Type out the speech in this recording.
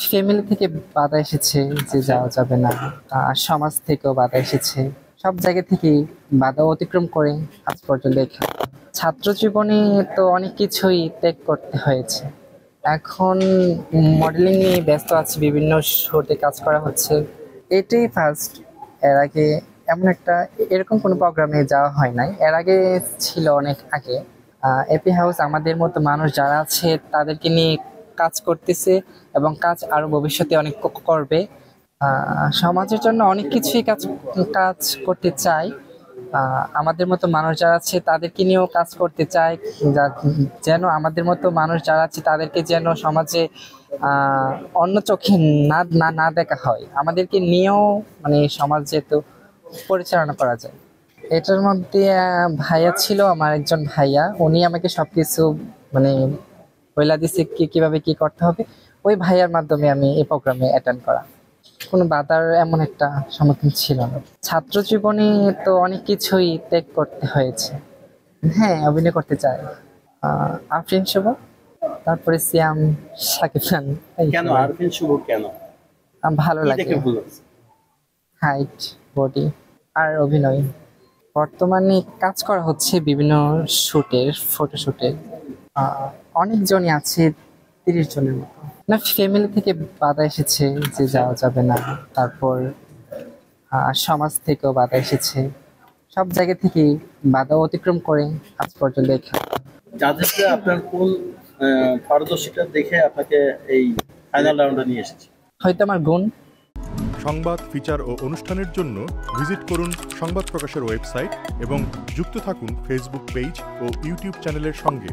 Family থেকে বাধা এসেছে যে যাওয়া যাবে না। সমাজ থেকেও বাধা এসেছে। সব জায়গা থেকেই বাধা অতিক্রম করে আজ পর্যন্ত এখানে। ছাত্র জীবনে তো অনেক কিছুই ত্যাগ করতে হয়েছে। এখন মডেলিং নিয়ে ব্যস্ত আছি, বিভিন্ন শোতে কাজ করা হচ্ছে। এটাই ফার্স্ট। এর আগে এমন একটা এরকম কোনো প্রোগ্রামে যাওয়া হয় নাই। এর আগে ছিল অনেক আগে। এপি হাউস আমাদের মতো মানুষ যারা আছে তাদেরকে নিয়ে কাজ করতেছে এবং কাজ আরো ভবিষ্যতে অনেক করবে। সমাজের জন্য অনেক কিছুই কাজ কাজ করতে চাই। আমাদের মতো মানুষ যারা আছে তাদেরকে নিয়েও কাজ করতে চাই, যেন আমাদের মতো মানুষ যারা আছে তাদেরকে যেন সমাজে অন্য চোখে না না না দেখা হয়, আমাদেরকে নিয়েও মানে সমাজে তো পরিচালনা করা যায়। এটার মধ্যে ভাইয়া ছিল, আমার একজন ভাইয়া, উনি আমাকে সবকিছু মানে বইলা দিছে কিভাবে কি করতে হবে। ওই ভাইয়ার মাধ্যমে আমি এই প্রোগ্রামে অ্যাটেন্ড করা। কোনো বাধার এমন একটা সম্মুখীন ছিল না। ছাত্র জীবনে তো অনেক কিছুই ত্যাগ করতে হয়েছে। হ্যাঁ, অভিনয় করতে চাই। আফরিন শুভ, তারপরে সিয়াম, শাকিব খান। কেন আরফিন শুভ কেন ভালো লাগে, হাইট, বডি আর অভিনয়। বর্তমানে কাজ করা হচ্ছে বিভিন্ন শুটের, ফটোশুটের। অনেকজনই আছে, 30 জনের মতো। না, ফ্যামিলি থেকে বাধা এসেছে যে যাওয়া যাবে না। তারপর সমাজ থেকেও বাধা এসেছে। সব জায়গা থেকেই বাধা অতিক্রম করে আজ পর্যন্ত এখানে। যাদেরকে আপনার কোন পারদর্শিতা দেখে আপনাকে এই ফাইনাল রাউন্ডে নিয়ে এসেছে? হয়তো আমার গুণ। সংবাদ, ফিচার ও অনুষ্ঠানের জন্য ভিজিট করুন সংবাদ প্রকাশের ওয়েবসাইট এবং যুক্ত থাকুন ফেসবুক পেজ ও ইউটিউব চ্যানেলের সঙ্গে।